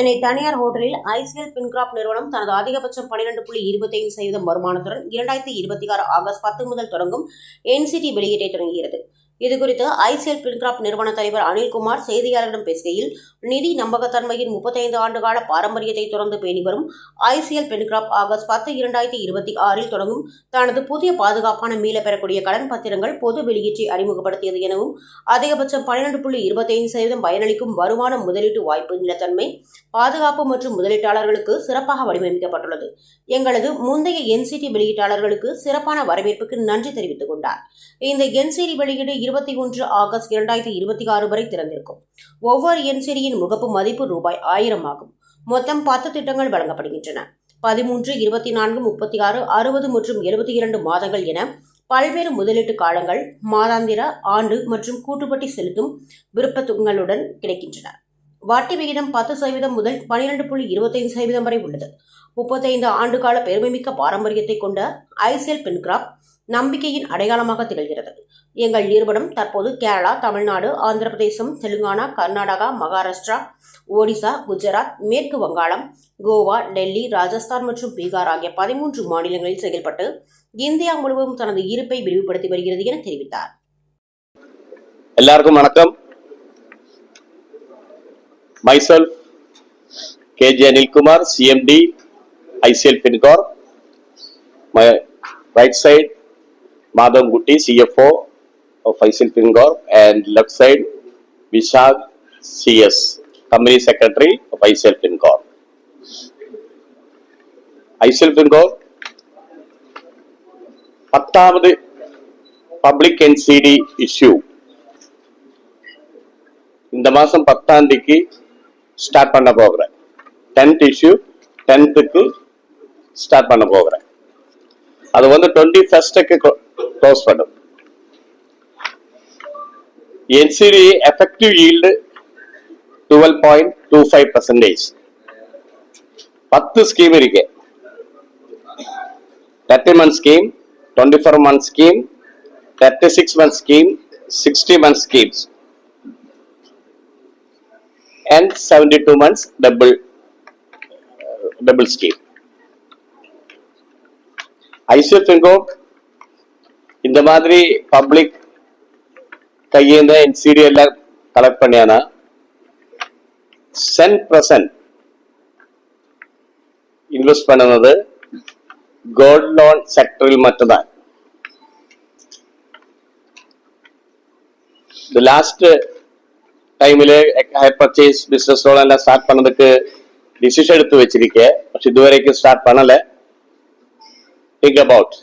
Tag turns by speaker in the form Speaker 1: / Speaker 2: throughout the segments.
Speaker 1: சென்னை தனியார் ஹோட்டலில் ஐசிஎல் பின்கிராப் நிறுவனம் தனது அதிகபட்சம் 12.25% வருமானத்துடன் 2026 ஆகஸ்ட் 10 முதல் தொடங்கும் என்சிடி வெளியீட்டை தொடங்கியது. இதுகுறித்து ஐசிஎல் பின்கிராப் நிறுவன தலைவர் அனில்குமார் செய்தியாளர்களிடம் பேசுகையில், நிதி நம்பகத்தன்மையின் 35 ஆண்டுகால பாரம்பரியத்தை தொடர்ந்து பேணி வரும் ஐசிஎல் பின்கிராப் ஆகஸ்ட் 10, 2026 தொடங்கும் தனது புதிய பாதுகாப்பான மீள பெறக்கூடிய கடன் பத்திரங்கள் பொது வெளியீட்டை அறிமுகப்படுத்தியது எனவும், அதிகபட்சம் 12.25% பயனளிக்கும் வருமான முதலீட்டு வாய்ப்பு நிலத்தன்மை பாதுகாப்பு மற்றும் முதலீட்டாளர்களுக்கு சிறப்பாக வடிவமைக்கப்பட்டுள்ளது. எங்களது முந்தைய என்சிடி வெளியீட்டாளர்களுக்கு சிறப்பான வரவேற்புக்கு நன்றி தெரிவித்துக் கொண்டார். இந்த என்சிடி வெளியீடு 21 ஆகஸ்ட் 2026 வரை திறந்திருக்கும். ஒவ்வொரு என்சிடியின் முகப்பு மதிப்பு ரூபாய் 1000 ஆகும். மொத்தம் 10 திட்டங்கள் வழங்கப்படுகின்றன. 13, 24, 36, 60 மற்றும் 72 மாதங்கள் என பல்வேறு முதலீட்டு காலங்கள், மாதாந்திர, ஆண்டு மற்றும் கூட்டுப்பட்டி செலுத்தும் விருப்பத்துங்களுடன் கிடைக்கின்றன. வட்டி விகிதம் 10% முதல் 12.25% வரை உள்ளது. 35 ஆண்டுகால பெருமைமிக்க பாரம்பரியத்தை கொண்ட ஐசிஎல் பின்கிராப் நம்பிக்கையின் அடையாளமாக திகழ்கிறது. எங்கள் நிறுவனம் தற்போது கேரளா, தமிழ்நாடு, ஆந்திர பிரதேசம், தெலுங்கானா, கர்நாடகா, மகாராஷ்டிரா, ஒடிசா, குஜராத், மேற்கு வங்காளம், கோவா, டெல்லி, ராஜஸ்தான் மற்றும் பீகார் ஆகிய 13 மாநிலங்களில் செயல்பட்டு இந்தியா முழுவதும் தனது இருப்பை விரிவுபடுத்தி வருகிறது என தெரிவித்தார்.
Speaker 2: எல்லாருக்கும் வணக்கம். Myself, KJ Anil Kumar, CMD, ICL FinCorp. My right side, Madhav Gutti, CFO of ICL FinCorp, and left side, Vishal CS, Company Secretary of ICL FinCorp. ICL FinCorp, 10th Public NCD issue. இந்த மாசம் 10ஆம் தேதிக்கு start பண்ண போகிறேன். 10th issue 10th start பண்ண போகிறேன். அது 21st close பண்ணும். NCD effective yield 12.25%. 10 ஸ்கீம் இருக்கு. 30 month scheme, 24 month scheme, 36 month scheme, 60 month schemes. And 72 months double scheme. ICL FinCorp இந்த மாதிரி பப்ளிக் கையேந்த NCD எல்லாம் கலெக்ட் பண்ணியானா 10% இன்வெஸ்ட் பண்ணுவது கோல்ட் லோன் செக்டரில் மட்டும்தான். The last டைமில் ஹையர் பர்ச்சேஸ் பிசினஸ் லோன் எல்லாம் ஸ்டார்ட் பண்ணதுக்கு டிசிஷன் எடுத்து வச்சிருக்கேன். இது வரைக்கும் ஸ்டார்ட் பண்ணல. Think about.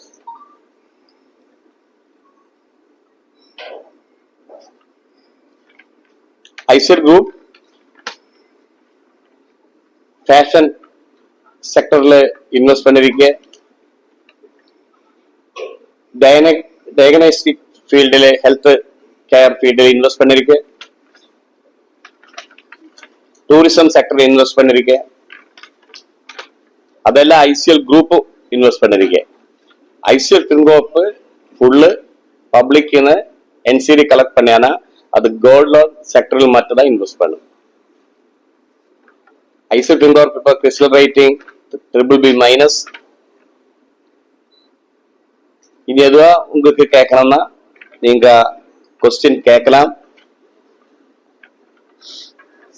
Speaker 2: ICL group fashion செக்டர்ல இன்வெஸ்ட் பண்ணிருக்கேன். டயக்னோஸ்டிக் ஃபீல்டில் ஹெல்த் கேர் ஃபீல்டில் இன்வெஸ்ட் பண்ணிருக்கேன். டூரிசம் செக்டர் இன்வெஸ்ட் பண்ணிருக்கேன். அதெல்லாம் ஐசிஎல் குரூப் இன்வெஸ்ட் பண்ணிருக்கேன். ஐசிஎல் FinCorp ஃபுல்லு பப்ளிக்னு என்சிடி கலெக்ட் பண்ணியானா அது கோல்ட் லோன் செக்டரில் மட்டும் தான் இன்வெஸ்ட் பண்ணும். ஐசிஎல் FinCorp இப்போ கிறிஸ்டல் ரேட்டிங் BBB-. இது எதுவா உங்களுக்கு கேட்கணும்னா நீங்க கொஸ்டின் கேட்கலாம்.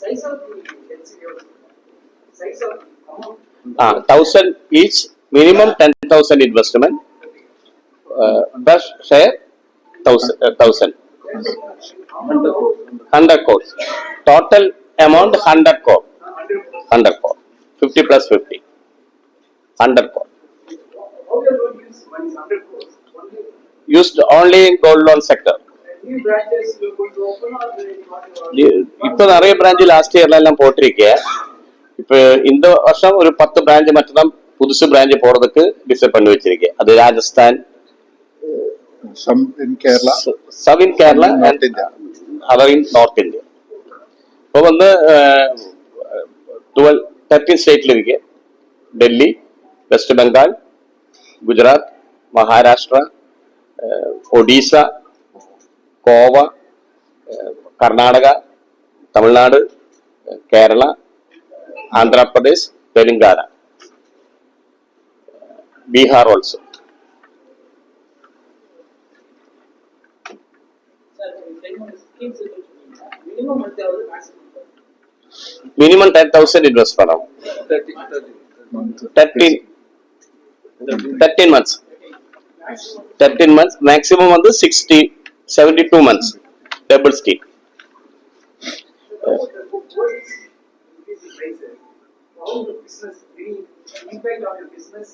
Speaker 2: Size of 1000 each, minimum 10,000 investment. Best share 1,000. 100 crores. Total amount 100 crore. 100 crore. 50 plus 50. 100 crore. Used only in gold loan sector. இப்போ நிறைய பிரான்ச் லாஸ்ட் இயர்ல எல்லாம் போட்டிருக்கேன். இப்போ இந்த வருஷம் ஒரு 10 பிரான்ச் மட்டும்தான் புதுசு பிரான்ச் போறதுக்கு டிசைட் பண்ணி வச்சிருக்கேன். அது Rajasthan, some in Kerala and other in North India. இப்போ 13 ஸ்டேட்ல இருக்கு. Delhi, west Bengal, Gujarat, Maharashtra, Odisha, Goa, Karnataka, Tamil Nadu, Kerala, Andhra Pradesh, Telangana, Bihar also. Minimum 10,000 invest பண்ணலாம். 13 months. 13 months. Maximum வந்து 72 months. Double scheme.
Speaker 3: Impact on your business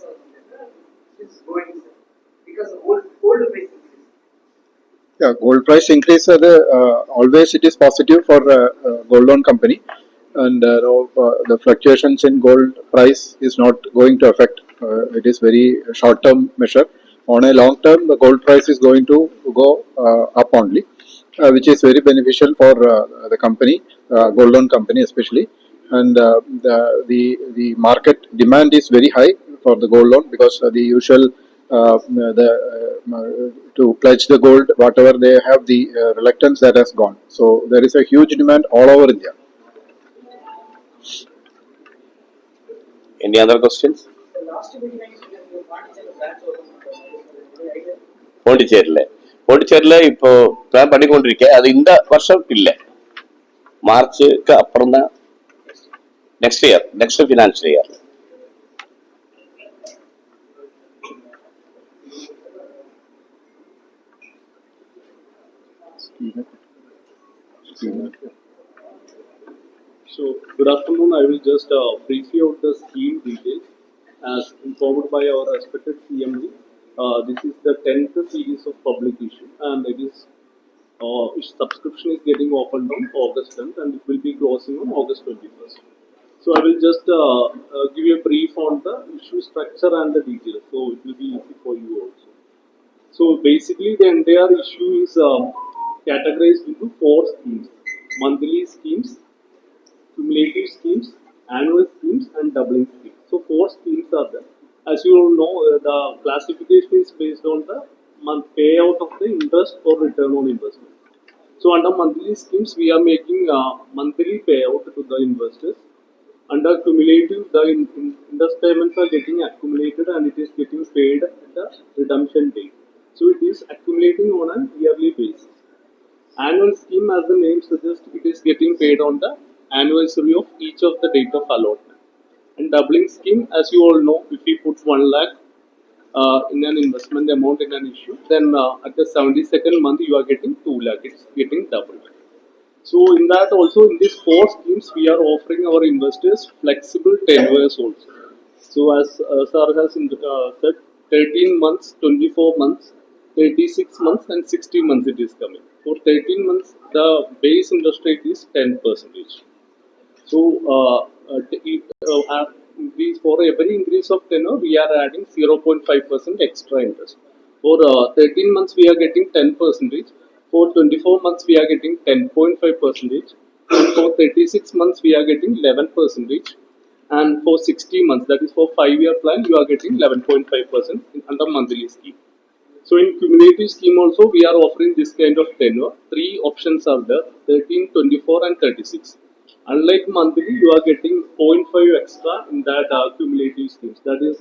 Speaker 3: is going because of gold price increase.
Speaker 4: Yeah, gold price increase always it is positive for gold loan company, and the fluctuations in gold price is not going to affect. It is very short term measure. On a long term, the gold price is going to go up only, which is very beneficial for the company, gold loan company especially. And the market demand is very high for the gold loan because the usual to pledge the gold, whatever they have, the reluctance that has gone. So there is a huge demand all over India.
Speaker 2: Any other questions?
Speaker 3: The last meeting you Pondicherry branch
Speaker 2: പോണ്ടിച്ചേരിയില് இப்போ ഞാൻ പഠിക്കൊണ്ടിരിക്കുക. അത് இந்த വർഷം ഇല്ല, March അപ്പുറം next financial year.
Speaker 5: So, good afternoon. I will just brief you out the scheme details as informed by our respected CMD. This is the 10th series of public issue, and it is its subscription is getting opened on August 10th, and it will be closing on August 21st. So, I will just give you a brief on the issue structure and the details, so it will be easy for you also. So, basically, the entire issue is categorized into 4 schemes: monthly schemes, cumulative schemes, annual schemes, and doubling schemes. So 4 schemes are there. As you all know, the classification is based on the payout of the interest or return on investment. So under monthly schemes, we are making monthly payout to the investors. Under cumulative, the interest payments are getting accumulated and it is getting paid at the redemption date. So it is accumulating on a yearly basis. Annual scheme, as the name suggests, it is getting paid on the anniversary of each of the date of allotment. And doubling scheme, as you all know, if you put 1 lakh in an investment amount in an issue, then at the 72nd month you are getting 2 lakh. It's getting doubled. So in that also, in these 4 schemes, we are offering our investors flexible tenures also. So as Sir has said, 13 months, 24 months, 36 months and 60 months it is coming. For 13 months, the base interest rate is 10%. So, for every increase of tenure, we are adding 0.5% extra interest. For 13 months, we are getting 10%. For 24 months, we are getting 10.5%. And for 36 months, we are getting 11%. And for 60 months, that is for 5-year plan, you are getting 11.5% under monthly scheme. So in cumulative scheme also, we are offering this kind of tenure. 3 options are there: 13, 24 and 36. Unlike monthly, you are getting 0.5 extra in that cumulative schemes. That is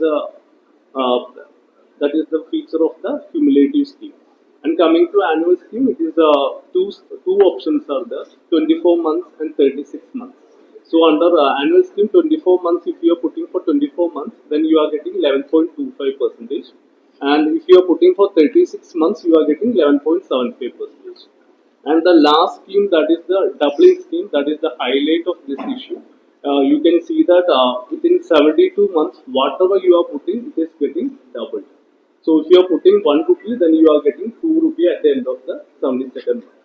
Speaker 5: the feature of the cumulative scheme. And coming to annual scheme, it is two options are there: 24 months and 36 months. So under annual scheme, 24 months, if you are putting for 24 months, then you are getting 11.25%. And if you are putting for 36 months, you are getting 11.75%. And the last scheme, that is the doubling scheme, that is the highlight of this issue. You can see that within 72 months, whatever you are putting, it is getting doubled. So if you are putting 1 rupee, then you are getting 2 rupee at the end of the 72nd month.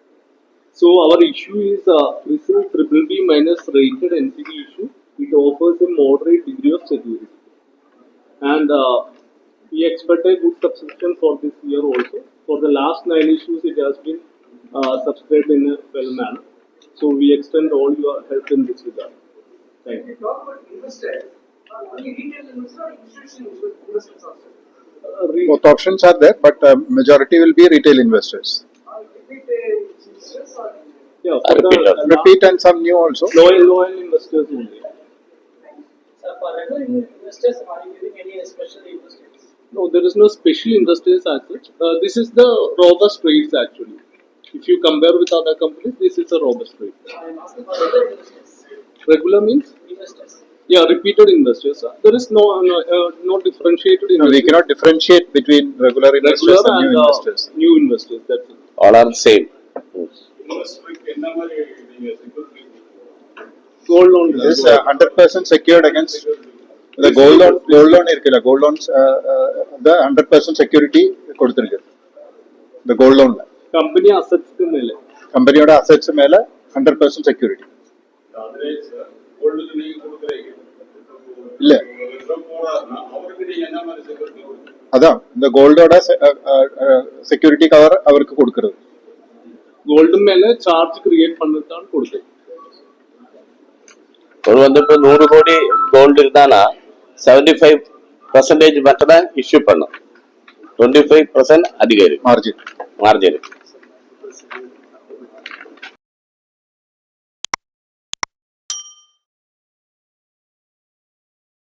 Speaker 5: So our issue is CRISIL BBB minus rated NCD issue. It offers a moderate degree of security. And we expect a good subscription for this year also. For the last 9 issues, it has been subscribed in a well manner. So we extend all your help in this regard. Thank you.
Speaker 3: When you talk about investors, only retail investors or institutional investors also?
Speaker 4: Both options are there, but majority will be retail investors.
Speaker 5: Yeah, for
Speaker 2: Repeat
Speaker 5: the
Speaker 4: Repeat and some new also.
Speaker 5: loyal investors only.
Speaker 3: for regular investors, are you giving any special interest rates?
Speaker 5: No, there is no special interest rates as such. This is the robust rates actually. If you compare with other companies, this is a robust rate.
Speaker 3: I am asking for regular investors.
Speaker 5: Regular means?
Speaker 3: Investors.
Speaker 5: Yeah, repeated investors. There is no differentiated
Speaker 4: No, we
Speaker 5: investors.
Speaker 4: cannot differentiate between regular investors
Speaker 5: Regular
Speaker 4: and new
Speaker 5: and
Speaker 4: investors.
Speaker 5: new investors. That's it.
Speaker 2: All are same.
Speaker 5: Gold loan.
Speaker 4: This is 100% secured against the gold loan. Gold loan irukilla. Gold loans the 100% security കൊടുത്തിരിക്കുക. The gold loan.
Speaker 5: Company assets ക്ക് മേലെ.
Speaker 4: കമ്പനിയുടെ assets മേലെ 100% security ഇല്ല. അതാ ഗോൾഡോടെ security cover അവർക്ക് കൊടുക്കരുത്.
Speaker 5: Gold மேல charge create பண்ணதான் கொடுத்தது.
Speaker 2: ஒரு வந்து இப்போ 100 கோடி கோல்டு இருந்தானா 75% மட்டும் தான் இஷ்யூ பண்ணும், 25% அதிகம் இருக்கு
Speaker 4: മാർജിൻ
Speaker 2: மார்ஜின்.